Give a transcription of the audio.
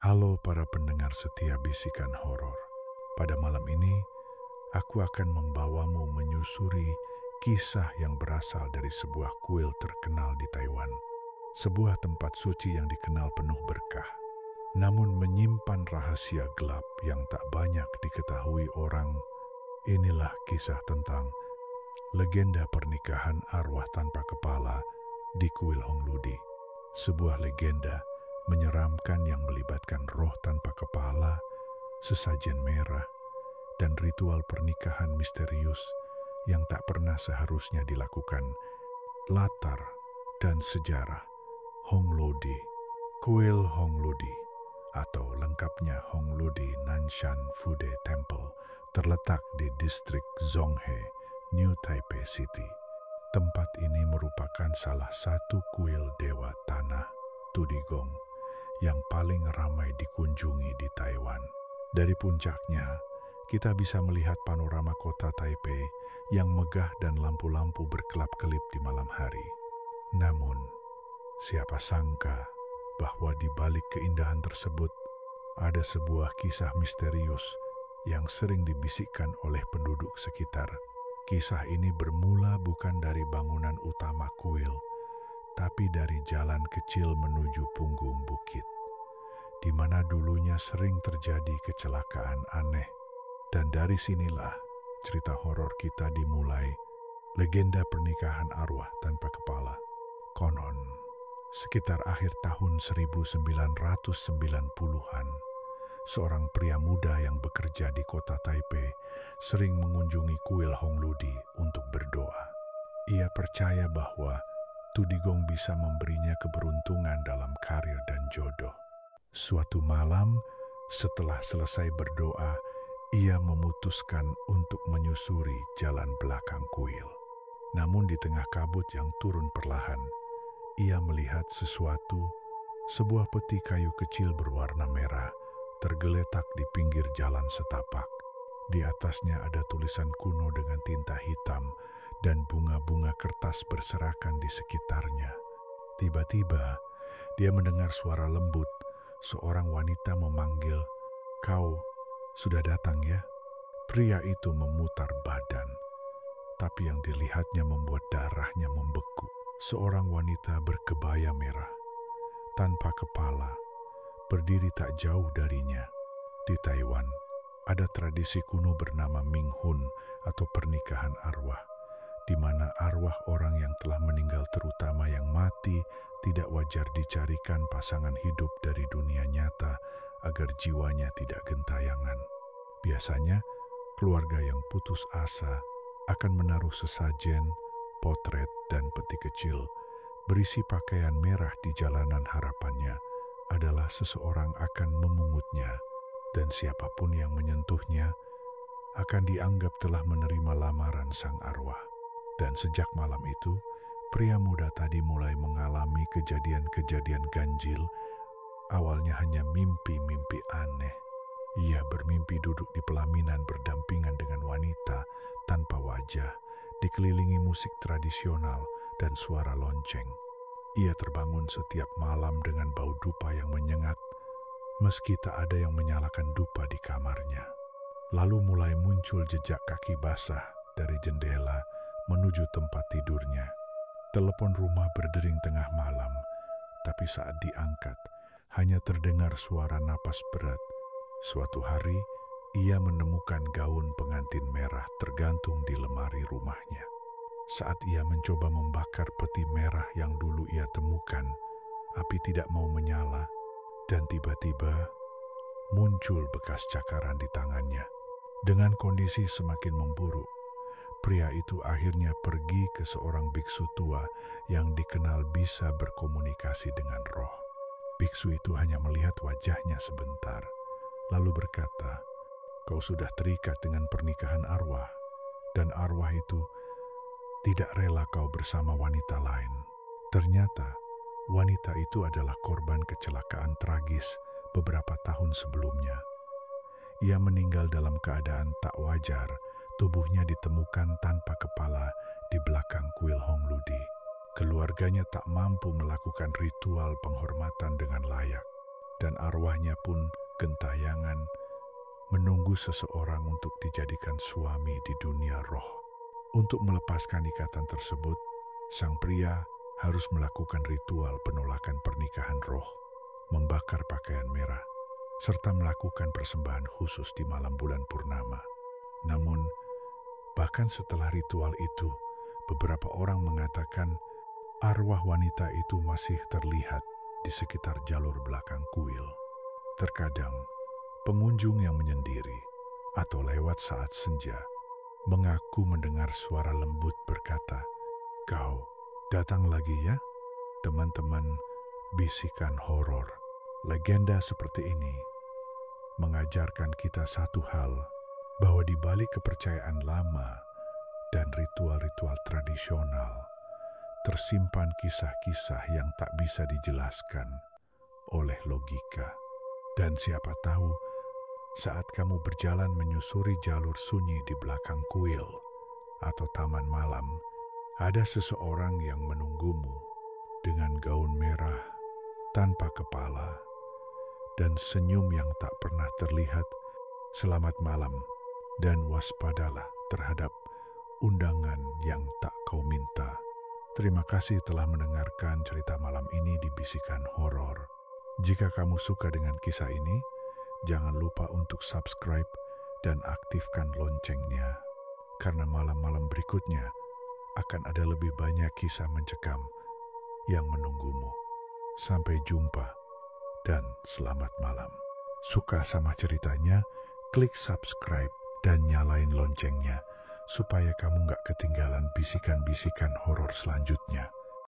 Halo para pendengar setia bisikan horor. Pada malam ini, aku akan membawamu menyusuri kisah yang berasal dari sebuah kuil terkenal di Taiwan. Sebuah tempat suci yang dikenal penuh berkah, namun menyimpan rahasia gelap yang tak banyak diketahui orang. Inilah kisah tentang legenda pernikahan arwah tanpa kepala di kuil Hongludi. Sebuah legenda menyeramkan yang melibatkan roh tanpa kepala, sesajen merah, dan ritual pernikahan misterius yang tak pernah seharusnya dilakukan. Latar dan sejarah Hongludi. Kuil Hongludi atau lengkapnya Hongludi Nanshan Fude Temple terletak di distrik Zhonghe, New Taipei City. Tempat ini merupakan salah satu kuil dewa tanah Tudigong yang paling ramai dikunjungi di Taiwan. Dari puncaknya, kita bisa melihat panorama kota Taipei yang megah dan lampu-lampu berkelap-kelip di malam hari. Namun, siapa sangka bahwa di balik keindahan tersebut ada sebuah kisah misterius yang sering dibisikkan oleh penduduk sekitar. Kisah ini bermula bukan dari bangunan utama kuil, tapi dari jalan kecil menuju punggung bukit, di mana dulunya sering terjadi kecelakaan aneh. Dan dari sinilah cerita horor kita dimulai, legenda pernikahan arwah tanpa kepala. Konon, sekitar akhir tahun 1990-an, seorang pria muda yang bekerja di kota Taipei sering mengunjungi kuil Hongludi untuk berdoa. Ia percaya bahwa Tudigong bisa memberinya keberuntungan dalam karir dan jodoh. Suatu malam, setelah selesai berdoa, ia memutuskan untuk menyusuri jalan belakang kuil. Namun di tengah kabut yang turun perlahan, ia melihat sesuatu, sebuah peti kayu kecil berwarna merah, tergeletak di pinggir jalan setapak. Di atasnya ada tulisan kuno dengan tinta hitam dan bunga-bunga kertas berserakan di sekitarnya. Tiba-tiba, dia mendengar suara lembut, seorang wanita memanggil, "Kau sudah datang ya?" Pria itu memutar badan, tapi yang dilihatnya membuat darahnya membeku. Seorang wanita berkebaya merah, tanpa kepala, berdiri tak jauh darinya. Di Taiwan, ada tradisi kuno bernama Ming Hun atau pernikahan arwah, di mana arwah orang yang telah meninggal, terutama yang mati, tidak wajar dicarikan pasangan hidup dari dunia nyata agar jiwanya tidak gentayangan. Biasanya, keluarga yang putus asa akan menaruh sesajen, potret, dan peti kecil berisi pakaian merah di jalanan. Harapannya adalah seseorang akan memungutnya, dan siapapun yang menyentuhnya akan dianggap telah menerima lamaran sang arwah. Dan sejak malam itu, pria muda tadi mulai mengalami kejadian-kejadian ganjil. Awalnya hanya mimpi-mimpi aneh. Ia bermimpi duduk di pelaminan berdampingan dengan wanita tanpa wajah, dikelilingi musik tradisional dan suara lonceng. Ia terbangun setiap malam dengan bau dupa yang menyengat, meski tak ada yang menyalakan dupa di kamarnya. Lalu mulai muncul jejak kaki basah dari jendela menuju tempat tidurnya. Telepon rumah berdering tengah malam, tapi saat diangkat, hanya terdengar suara napas berat. Suatu hari, ia menemukan gaun pengantin merah tergantung di lemari rumahnya. Saat ia mencoba membakar peti merah yang dulu ia temukan, api tidak mau menyala, dan tiba-tiba muncul bekas cakaran di tangannya. Dengan kondisi semakin memburuk, pria itu akhirnya pergi ke seorang biksu tua yang dikenal bisa berkomunikasi dengan roh. Biksu itu hanya melihat wajahnya sebentar, lalu berkata, "Kau sudah terikat dengan pernikahan arwah, dan arwah itu tidak rela kau bersama wanita lain." Ternyata, wanita itu adalah korban kecelakaan tragis beberapa tahun sebelumnya. Ia meninggal dalam keadaan tak wajar. Tubuhnya ditemukan tanpa kepala di belakang kuil Hongludi. Keluarganya tak mampu melakukan ritual penghormatan dengan layak. dan arwahnya pun gentayangan menunggu seseorang untuk dijadikan suami di dunia roh. Untuk melepaskan ikatan tersebut, sang pria harus melakukan ritual penolakan pernikahan roh, membakar pakaian merah, serta melakukan persembahan khusus di malam bulan purnama. Namun, bahkan setelah ritual itu, beberapa orang mengatakan arwah wanita itu masih terlihat di sekitar jalur belakang kuil. Terkadang, pengunjung yang menyendiri atau lewat saat senja mengaku mendengar suara lembut berkata, "Kau datang lagi ya?" Teman-teman, bisikan horor, legenda seperti ini mengajarkan kita satu hal, bahwa di balik kepercayaan lama dan ritual-ritual tradisional tersimpan kisah-kisah yang tak bisa dijelaskan oleh logika. Dan siapa tahu, saat kamu berjalan menyusuri jalur sunyi di belakang kuil atau taman malam, ada seseorang yang menunggumu dengan gaun merah tanpa kepala dan senyum yang tak pernah terlihat. Selamat malam, dan waspadalah terhadap undangan yang tak kau minta. Terima kasih telah mendengarkan cerita malam ini di Bisikan Horor. Jika kamu suka dengan kisah ini, jangan lupa untuk subscribe dan aktifkan loncengnya, karena malam-malam berikutnya akan ada lebih banyak kisah mencekam yang menunggumu. Sampai jumpa dan selamat malam. Suka sama ceritanya? Klik subscribe dan nyalain loncengnya supaya kamu gak ketinggalan bisikan-bisikan horor selanjutnya.